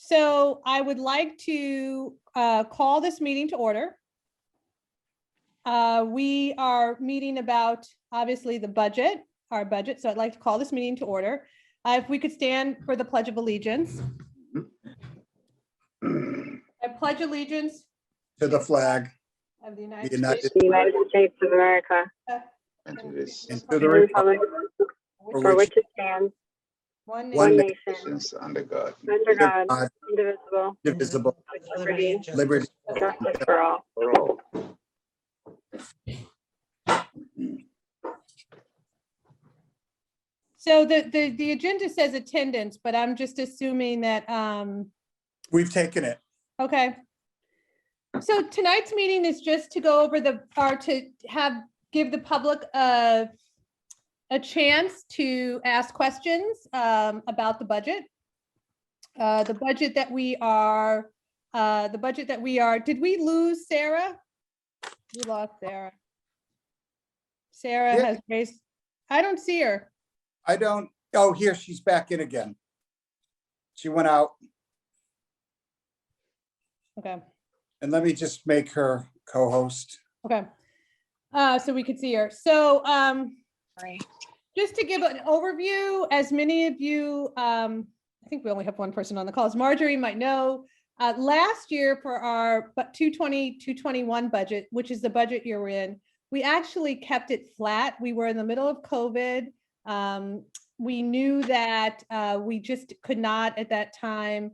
So I would like to call this meeting to order. We are meeting about, obviously, the budget, our budget. So I'd like to call this meeting to order. If we could stand for the Pledge of Allegiance. I pledge allegiance to the flag of the of United States the United States of America, and and to the and the republic republic for which it stands, one one one nation, nation, Nations under God. under God, God, indivisible, indivisible, with liberty and liberty. justice for all. For all. So the agenda says attendance, but I'm just assuming that, We've taken it. okay. So tonight's meeting is just to go over give the public a chance to ask questions about the budget. The budget that we are, did we lose Sarah? We lost Sarah. Sarah Yeah. has raised, I don't see her. I don't, oh, here, she's back in again. She went out, Okay. and let me just make her co-host. Okay. So we could see her. So just to give an overview, as many of you, I think we only have one person on the call, as Marjorie might know, last year for our 220-221 budget, which is the budget you're in, we actually kept it flat. We were in the middle of COVID. We knew that we just could not at that time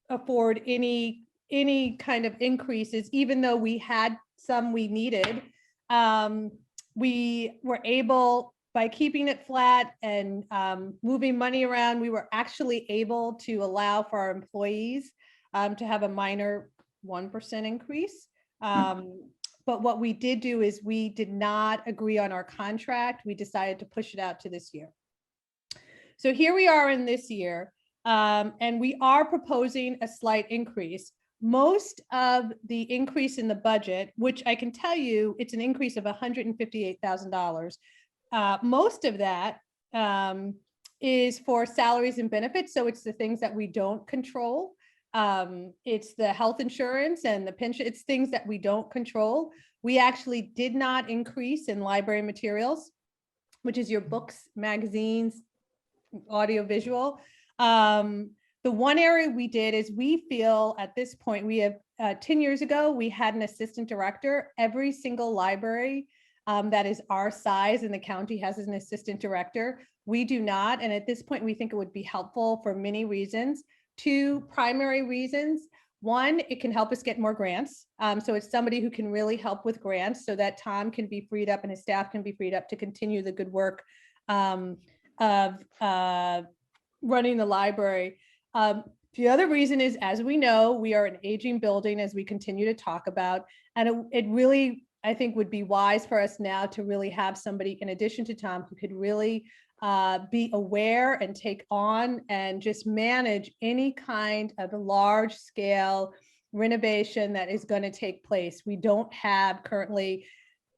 afford any kind of increases, even though we had some we needed. We were able, by keeping it flat and moving money around, we were actually able to allow for our employees to have a minor 1% increase. But what we did do is we did not agree on our contract. We decided to push it out to this year. So here we are in this year, and we are proposing a slight increase. Most of the increase in the budget, which I can tell you, it's an increase of $158,000. Most of that is for salaries and benefits. So it's the things that we don't control. It's the health insurance and the pension. It's things that we don't control. We actually did not increase in library materials, which is your books, magazines, audiovisual. The one area we did is we feel at this point, we have 10 years ago, we had an assistant director. Every single library that is our size in the county has an assistant director. We do not. And at this point, we think it would be helpful for many reasons. Two primary reasons. One, it can help us get more grants. So it's somebody who can really help with grants so that Tom can be freed up and his staff can be freed up to continue the good work of running the library. The other reason is, as we know, we are an aging building, as we continue to talk about, and it really, I think, would be wise for us now to really have somebody, in addition to Tom, who could really be aware and take on and just manage any kind of large scale renovation that is going to take place. We don't have currently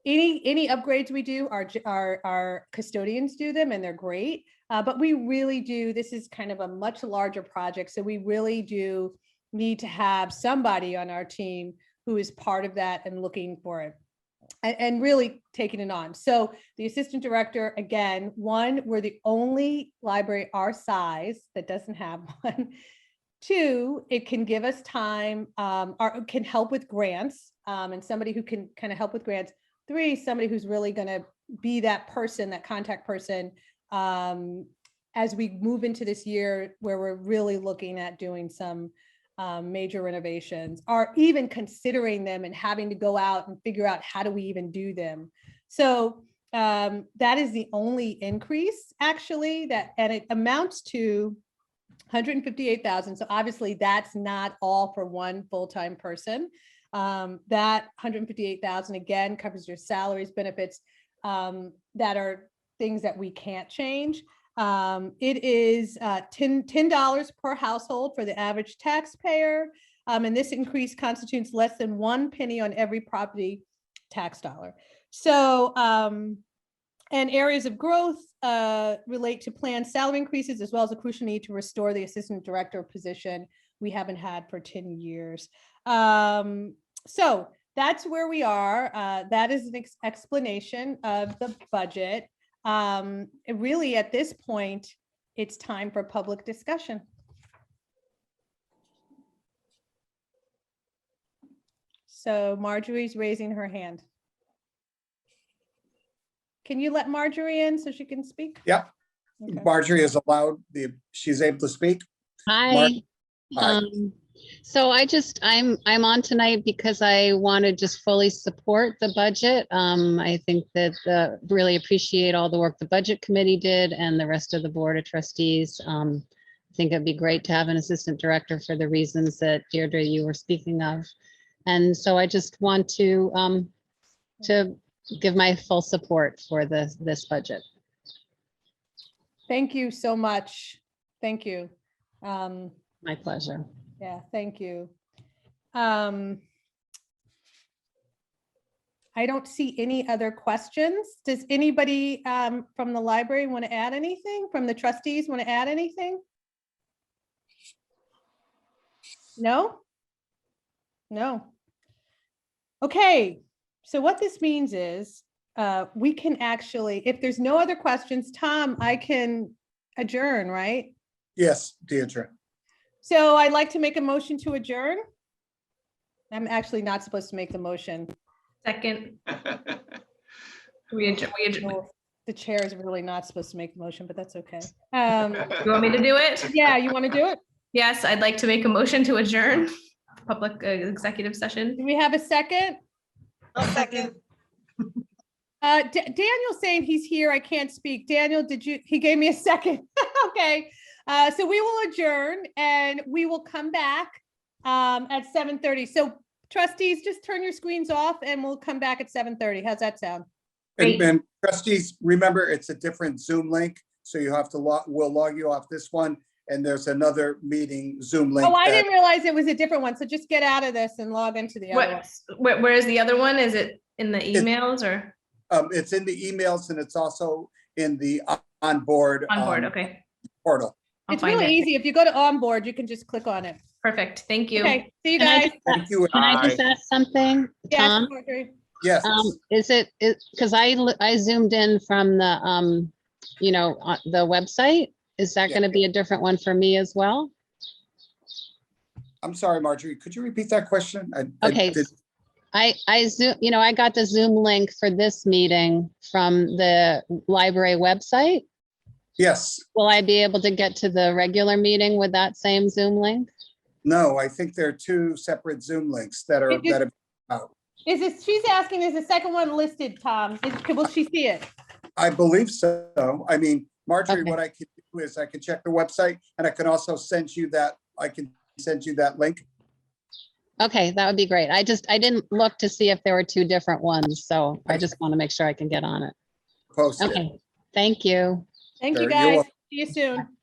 any upgrades. We do, our custodians do them, and they're great. But we really do, this is kind of a much larger project. So we really do need to have somebody on our team who is part of that and looking for it and really taking it on. So the assistant director, again, one, we're the only library our size that doesn't have one. Two, it can give us time, or can help with grants, and somebody who can kind of help with grants. Three, somebody who's really going to be that person, that contact person, as we move into this year where we're really looking at doing some major renovations, or even considering them and having to go out and figure out how do we even do them. So that is the only increase, actually, and it amounts to $158,000. So obviously that's not all for one full-time person. That $158,000 again covers your salaries, benefits, that are things that we can't change. It is $10 per household for the average taxpayer. And this increase constitutes less than 1 penny on every property tax dollar. So And areas of growth relate to planned salary increases, as well as a crucial need to restore the assistant director position we haven't had for 10 years. So that's where we are. That is an explanation of the budget. Really, at this point, it's time for public discussion. So Marjorie's raising her hand. Can you let Marjorie in so she can speak? Yep. Okay. Marjorie is allowed, she's able to speak. Hi. Hi. So I'm on tonight because I want to just fully support the budget. I think that really appreciate all the work the budget committee did and the rest of the board of trustees. I think it'd be great to have an assistant director for the reasons that Deirdre, you were speaking of. And so I just want to give my full support for this budget. Thank you so much. Thank you. My pleasure. Yeah, thank you. I don't see any other questions. Does anybody from the library want to add anything? From the trustees want to add anything? No? No. Okay, so what this means is we can actually, if there's no other questions, Tom, I can adjourn, right? Yes, Deirdre. So I'd like to make a motion to adjourn. I'm actually not supposed to make the motion. Second. We adjourn. Well, the chair is really not supposed to make the motion, but that's okay. You want me to do it? Yeah, you want to do it? Yes, I'd like to make a motion to adjourn public executive session. Do we have a second? I'll second. Daniel's saying he's here. I can't speak. Daniel, he gave me a second. Okay. So we will adjourn and we will come back at 7:30. So trustees, just turn your screens off and we'll come back at 7:30. How's that sound? And trustees, remember, it's a different Zoom link. So you have to we'll log you off this one. And there's another meeting Zoom link. Oh, I didn't realize it was a different one. So just get out of this and log into the other one. Where is the other one? Is it in the emails or? It's in the emails and it's also in the onboard. Okay. Portal. I'll It's find really it. easy. If you go to onboard, you can just click on it. Perfect. Thank you. Okay, see you Can I guys. just- Thank you. Can I just ask something, Yes, Tom? Marjorie. Yes. Is it, because I zoomed in from the, the website. Is that Yeah. going to be a different one for me as well? I'm sorry, Marjorie. Could you repeat that question? Okay. I got the Zoom link for this meeting from the library website. Yes. Will I be able to get to the regular meeting with that same Zoom link? No, I think there are two separate Zoom links that are out. She's asking, is the second one listed, Tom? Will she see it? I believe so. I mean, Marjorie, Okay. what I could do is I can check the website and I can also send you that. I can send you that link. Okay, that would be great. I didn't look to see if there were two different ones, so I just want to make sure I can get on it. Post it. Okay, thank you. Thank Sure, you, you're guys. welcome. See you soon.